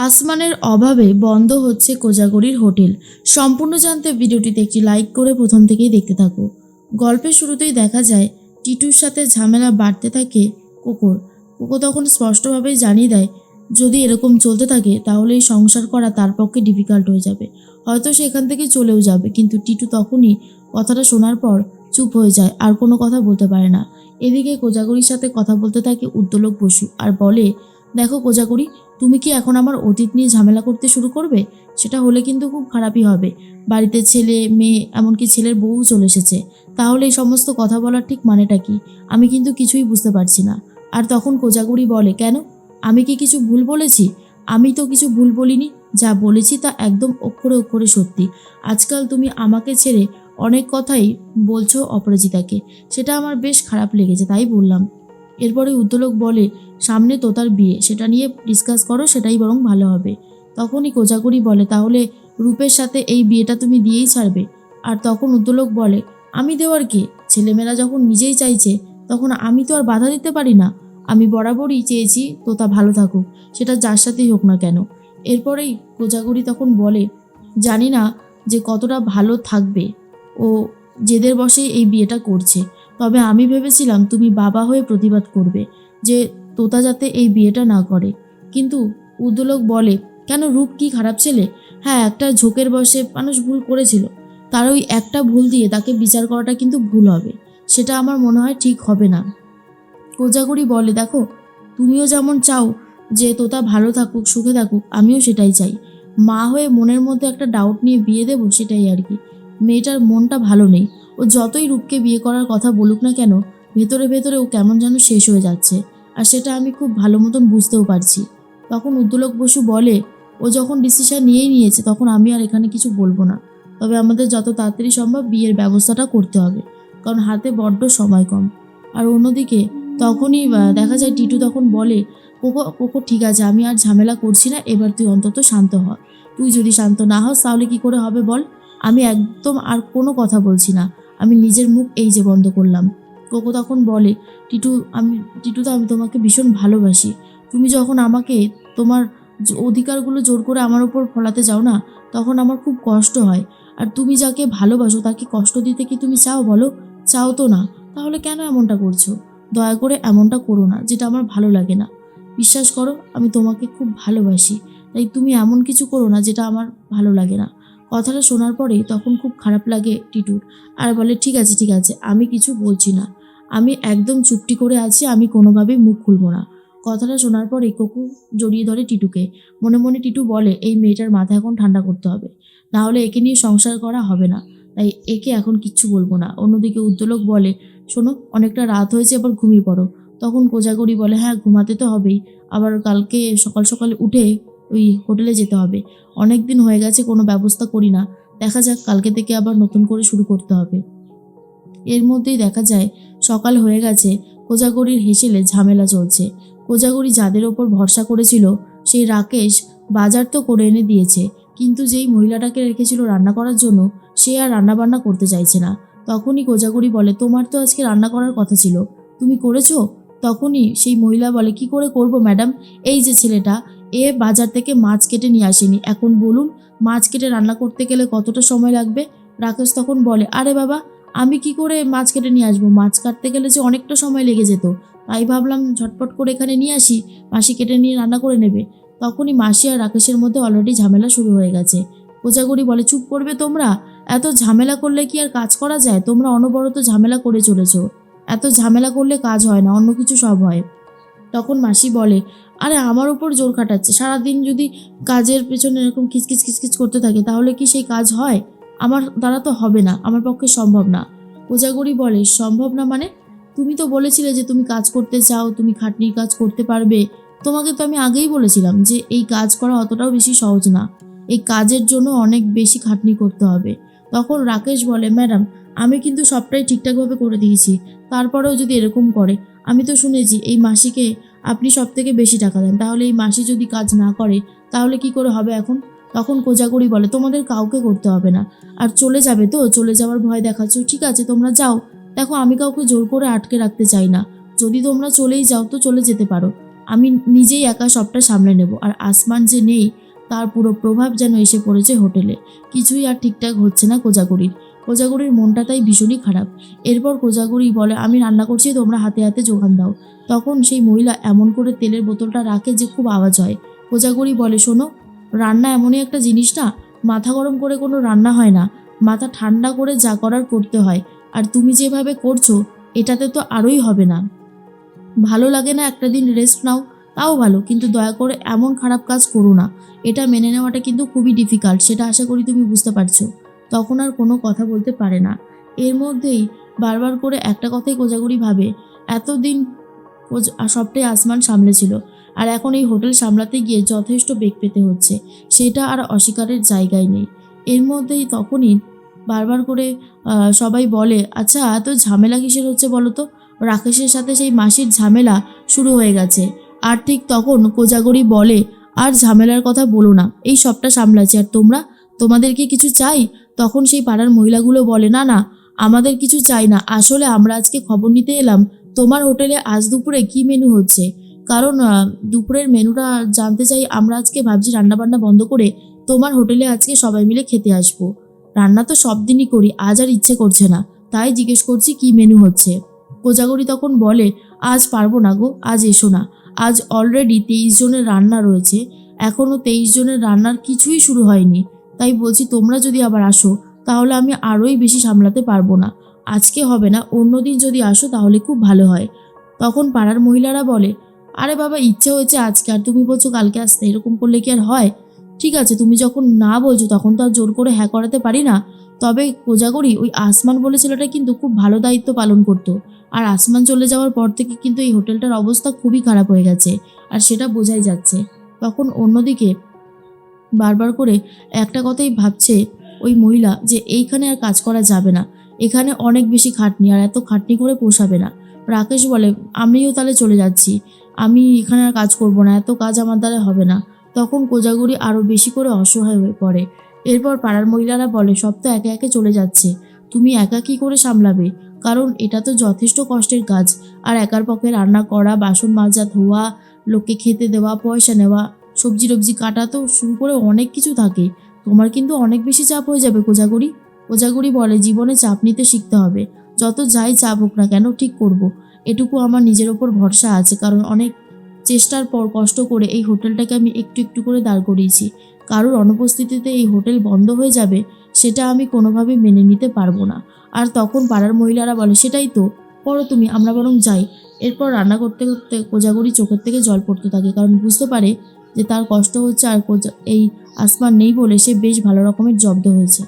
আসমানের অভাবে বন্ধ হচ্ছে কোজাগরীর হোটেল। সম্পূর্ণ জানতে ভিডিওটিতে একটি লাইক করে প্রথম থেকেই দেখতে থাকো। গল্পের শুরুতেই দেখা যায় টিটুর সাথে ঝামেলা বাড়তে থাকে কোকোর। কোকো তখন স্পষ্টভাবেই জানিয়ে দেয় যদি এরকম চলতে থাকে তাহলে এই সংসার করা তার পক্ষে ডিফিকাল্ট হয়ে যাবে, হয়তো সে এখান থেকে চলেও যাবে। কিন্তু টিটু তখনই কথাটা শোনার পর চুপ হয়ে যায়, আর কোনো কথা বলতে পারে না। এদিকে কোজাগরীর সাথে কথা বলতে থাকে উদ্দোলক বসু আর বলে, দেখো কোজাগরী, তুমি কি এখন আমার অতীত নিয়ে ঝামেলা করতে শুরু করবে? সেটা হলে কিন্তু খুব খারাপই হবে। বাড়িতে ছেলে মেয়ে এমনকি ছেলের বউ চলে এসেছে, তাহলে এই সমস্ত কথা বলার ঠিক মানেটা কি? আমি কিন্তু কিছুই বুঝতে পারছি না। আর তখন কোজাগরী বলে, কেন, আমি কি কিছু ভুল বলেছি? আমি তো কিছু ভুল বলিনি। যা বলেছি তা একদম অক্ষরে অক্ষরে সত্যি। আজকাল তুমি আমাকে ছেড়ে অনেক কথাই বলছো অপরাজিতাকে, সেটা আমার বেশ খারাপ লেগেছে, তাই বললাম। এরপরে উদ্দোলক বলে, সামনে তোতার বিয়ে, সেটা নিয়ে ডিসকাস করো, সেটাই বরং ভালো হবে। তখনই কোজাগরী বলে, তাহলে রূপের সাথে এই বিয়েটা তুমি দিয়েই ছাড়বে? আর তখন উদ্দোলক বলে, আমি দেওয়ার কে? ছেলেমেয়েরা যখন নিজেই চাইছে তখন আমি তো আর বাধা দিতে পারি না। আমি বরাবরই চেয়েছি তোতা ভালো থাকুক, সেটা যার সাথেই হোক না কেন। এরপরেই কোজাগরী তখন বলে, জানি না যে কতটা ভালো থাকবে ও জেদের বশেই এই বিয়েটা করছে, তবে আমি ভেবেছিলাম তুমি বাবা হয়ে প্রতিবাদ করবে যে তোতা যাতে এই বিয়েটা না করে। কিন্তু উদ্দোলক বলে, কেন, রূপ কি খারাপ ছেলে? হ্যাঁ, একটা ঝোঁকের বশে মানুষ ভুল করেছিল, তার ওই একটা ভুল দিয়ে তাকে বিচার করাটা কিন্তু ভুল হবে, সেটা আমার মনে হয় ঠিক হবে না। কোজাগরী বলে, দেখো, তুমিও যেমন চাও যে তোতা ভালো থাকুক, সুখে থাকুক, আমিও সেটাই চাই। মা হয়ে মনের মধ্যে একটা ডাউট নিয়ে বিয়ে দেবো, সেটাই আর কি। মেয়েটার মনটা ভালো নেই, ও যতই রূপকে বিয়ে করার কথা বলুক না কেন, ভেতরে ভেতরে ও কেমন যেন শেষ হয়ে যাচ্ছে, আর সেটা আমি খুব ভালো মতন বুঝতেও পারছি। তখন উদ্দোলক বসু বলে, ও যখন ডিসিশন নিয়েই নিয়েছে তখন আমি আর এখানে কিছু বলবো না, তবে আমাদের যত তাড়াতাড়ি সম্ভব বিয়ের ব্যবস্থাটা করতে হবে, কারণ হাতে বড্ড সময় কম। আর অন্যদিকে তখনই দেখা যায় টিটু তখন বলে, কোকো কোকো ঠিক আছে, আমি আর ঝামেলা করছি না, এবার তুই অন্তত শান্ত হ। তুই যদি শান্ত না হস তাহলে কি করে হবে বল? আমি একদম আর কোনো কথা বলছি না, আমি নিজের মুখ এই যে বন্ধ করলাম। কোকো তখন বলে, টিটু, টিটু, আমি তোমাকে ভীষণ ভালোবাসি। তুমি যখন আমাকে তোমার অধিকারগুলো জোর করে আমার উপর ফলাতে যাও না, তখন আমার খুব কষ্ট হয়। আর তুমি যাকে ভালোবাসো তাকে কষ্ট দিতে কি তুমি চাও বলো? চাও তো না, তাহলে কেন এমনটা করছো? দয়া করে এমনটা করো না, যেটা আমার ভালো লাগে না। বিশ্বাস করো, আমি তোমাকে খুব ভালোবাসি, তাই তুমি এমন কিছু করো না যেটা আমার ভালো লাগে না। কথাটা শোনার পরে তখন খুব খারাপ লাগে টিটুর, আর বলে, ঠিক আছে ঠিক আছে, আমি কিছু বলছি না, আমি একদম চুপটি করে আছি, আমি কোনোভাবেই মুখ খুলবো না। কথাটা শোনার পরে কোকু জড়িয়ে ধরে টিটুকে। মনে মনে টিটু বলে, এই মেয়েটার মাথা এখন ঠান্ডা করতে হবে, না হলে একে নিয়ে সংসার করা হবে না, তাই একে এখন কিচ্ছু বলবো না। অন্যদিকে উদ্দোলক বলে, শোনো, অনেকটা রাত হয়েছে, এবার ঘুমিয়ে পড়ো। তখন কোজাগরী বলে, হ্যাঁ, ঘুমাতে তো হবেই, আবার কালকে সকাল সকাল উঠে ওই হোটেলে যেতে হবে। অনেক দিন হয়ে গেছে কোনো ব্যবস্থা করি না, দেখা যাক, কালকে থেকে আবার নতুন করে শুরু করতে হবে। এর মধ্যেই দেখা যায় সকাল হয়ে গেছে, কোজাগরীর হেসেলে ঝামেলা চলছে। কোজাগরী যাদের ওপর ভরসা করেছিল, সেই রাকেশ বাজার তো করে এনে দিয়েছে, কিন্তু যেই মহিলাটাকে রেখেছিল রান্না করার জন্য, সে আর রান্না বান্না করতে চাইছে না। তখনই কোজাগরী বলে, তোমার তো আজকে রান্না করার কথা ছিল, তুমি করেছো? তখনই সেই মহিলা বলে, কি করে করব ম্যাডাম, এই যে ছেলেটা, এ বাজার থেকে মাছ কেটে নিয়ে আসেনি, এখন বলুন মাছ কেটে রান্না করতে গেলে কতটা সময় লাগবে? রাকেশ তখন বলে, আরে বাবা, আমি কি করে মাছ কেটে নিয়ে আসবো? মাছ কাটতে গেলে যে অনেকটা সময় লেগে যেত, তাই ভাবলাম ঝটপট করে এখানে নিয়ে আসি, মাসি কেটে নিয়ে রান্না করে নেবে। তখনই মাসি আর রাকেশের মধ্যে অলরেডি ঝামেলা শুরু হয়ে গেছে। কোজাগরী বলে, চুপ করবে তোমরা? এত ঝামেলা করলে কি আর কাজ করা যায়? তোমরা অনবরত ঝামেলা করে চলেছ, এত ঝামেলা করলে কাজ হয় না, অন্য কিছু সব হয়। তখন মাসি বলে, আরে আমার উপর জোর খাটাচ্ছে, সারাদিন যদি কাজের পেছনে এরকম খিচখিচ খিচখিচ করতে থাকে তাহলে কি সেই কাজ হয়? আমার দ্বারা তো হবে না, আমার পক্ষে সম্ভব না। কোজাগরী বলে, সম্ভব না মানে? তুমি তো বলেছিলে যে তুমি কাজ করতে চাও, তুমি খাটনির কাজ করতে পারবে। তোমাকে তো আমি আগেই বলেছিলাম যে এই কাজ করা অতটাও বেশি সহজ না, এই কাজের জন্য অনেক বেশি খাটনি করতে হবে। তখন রাকেশ বলে, ম্যাডাম, আমি কিন্তু সবটাই ঠিকঠাকভাবে করে দিয়েছি, তারপরেও যদি এরকম করে, আমি তো শুনেছি এই মাসিকে আপনি সব থেকে বেশি টাকা দেন, তাহলে এই মাসি যদি কাজ না করে তাহলে কি করে হবে এখন? তখন কোজাগরী বলে, তোমাদের কাউকে করতে হবে না, আর চলে যাবে তো, চলে যাওয়ার ভয় দেখাচ্ছ, ঠিক আছে তোমরা যাও। দেখো, আমি কাউকে জোর করে আটকে রাখতে চাই না, যদি তোমরা চলেই যাও তো চলে যেতে পারো, আমি নিজেই একা সবটা সামলে নেব। আর আসমান যে নেই তার পুরো প্রভাব যেন এসে পড়েছে হোটেলে। কিছুই আর ঠিকঠাক হচ্ছে না কোজাগরীর। কোজাগরীর মনটা তাই ভীষণই খারাপ। এরপর কোজাগরী বলে, আমি রান্না করছি, তোমরা হাতে হাতে যোগান দাও। তখন সেই মহিলা এমন করে তেলের বোতলটা রাখে যে খুব আওয়াজ হয়। কোজাগরী বলে, শোনো, রান্না এমনই একটা জিনিস না, মাথা গরম করে কোনো রান্না হয় না, মাথা ঠান্ডা করে যা করার করতে হয়। আর তুমি যেভাবে করছো এটাতে তো আরোই হবে না। ভালো লাগে না একটা দিন রেস্ট নাও, তাও ভালো, কিন্তু দয়া করে এমন খারাপ কাজ করো না। এটা মেনে নেওয়াটা কিন্তু খুবই ডিফিকাল্ট, সেটা আশা করি তুমি বুঝতে পারছো। তখন আর কোনো কথা বলতে পারে না। এর মধ্যেই বারবার করে একটা কথাই কোজাগরী ভাবে, এতদিন সবটাই আসমান সামলেছিল, আর এখন এই হোটেল সামলাতে গিয়ে যথেষ্ট বেগ পেতে হচ্ছে, সেটা আর অস্বীকারের জায়গায় নেই। এর মধ্যেই তখনই বারবার করে সবাই বলে, আচ্ছা এত ঝামেলা কিসের হচ্ছে বলো তো? রাকেশের সাথে সেই মাসির ঝামেলা শুরু হয়ে গেছে। আর ঠিক তখন কোজাগরী বলে, আর ঝামেলার কথা বলো না, এই সবটা সামলাচ্ছে, আর তোমরা, তোমাদেরকে কিছু চাই? তখন সেই পাড়ার মহিলাগুলো বলে, না না, আমাদের কিছু চাই না, আসলে আমরা আজকে খবর নিতে এলাম তোমার হোটেলে আজ দুপুরে কি মেনু হচ্ছে। কারণ দুপুরের মেনুটা জানতে চাই। আমরা আজকে ভাবছি রান্নাবান্না বন্ধ করে তোমার হোটেলে আজকে সবাই মিলে খেতে আসবো। রান্না তো সব দিনই করি, আজ আর ইচ্ছে করছে না, তাই জিজ্ঞেস করছি কি মেনু হচ্ছে। কোজাগরী তখন বলে, আজ পারবো না গো, আজ এসো না। আজ অলরেডি 23 জনের রান্না রয়েছে, এখনও 23 জনের রান্নার কিছুই শুরু হয়নি। তাই বলছি তোমরা যদি আবার আসো তাহলে আমি আরোই বেশি সামলাতে পারবো না। আজকে হবে না, অন্যদিন যদি আসো তাহলে খুব ভালো হয়। তখন পাড়ার মহিলারা বলে, আরে বাবা, ইচ্ছে হয়েছে আজকে আর তুমি বলছো কালকে আসতে, এরকম করলে কি আর হয়? ঠিক আছে, তুমি যখন না বলছো তখন তো আর জোর করে হ্যাঁ করাতে পারি না। তবে কোজাগরী, ওই আসমান বলে ছেলেটা কিন্তু খুব ভালো দায়িত্ব পালন করতো, আর আসমান চলে যাওয়ার পর থেকে কিন্তু এই হোটেলটার অবস্থা খুবই খারাপ হয়ে গেছে, আর সেটা বোঝাই যাচ্ছে। তখন অন্যদিকে বারবার করে একটা কথাই ভাবছে ওই মহিলা, যে এইখানে আর কাজ করা যাবে না, এখানে অনেক বেশি খাটনি, আর এত খাটনি করে পোষাবে না। রাকেশ বলে, আমিও তাহলে চলে যাচ্ছি, আমি এখানে আর কাজ করব না, এত কাজ আমার দ্বারা হবে না। তখন কোজাগরী আরও বেশি করে অসহায় হয়ে পড়ে। এরপর পাড়ার মহিলারা বলে, সব তো একে একে চলে যাচ্ছে, তুমি একা কী করে সামলাবে? কারণ এটা তো যথেষ্ট কষ্টের কাজ, আর একার পক্ষে রান্না করা, বাসন মাজা, ধোয়া, লোককে খেতে দেওয়া, পয়সা নেওয়া, সবজি টবজি কাটা তো শুরু করে অনেক কিছু থাকে। তোমার কিন্তু অনেক বেশি চাপ হয়ে যাবে কোজাগরী। কোজাগরী বলে, জীবনে চাপ নিতে শিখতে হবে, যত যাই চাপ হোক না কেন ঠিক করব। এটুকু আমার নিজের ওপর ভরসা আছে, কারণ অনেক চেষ্টার পর কষ্ট করে এই হোটেলটাকে আমি একটু একটু করে দাঁড় করিয়েছি। কারোর অনুপস্থিতিতে এই হোটেল বন্ধ হয়ে যাবে, সেটা আমি কোনোভাবেই মেনে নিতে পারবো না। আর তখন পাড়ার মহিলারা বলে, সেটাই তো, করো তুমি, আমরা বরং যাই। এরপর রান্না করতে করতে কোজাগরী চোখের থেকে জল পড়তে থাকে, কারণ বুঝতে পারে যে তার কষ্ট হচ্ছে, আর এই আসমান নেই বলে সে বেশ ভালো রকমের জব্দ হয়েছে।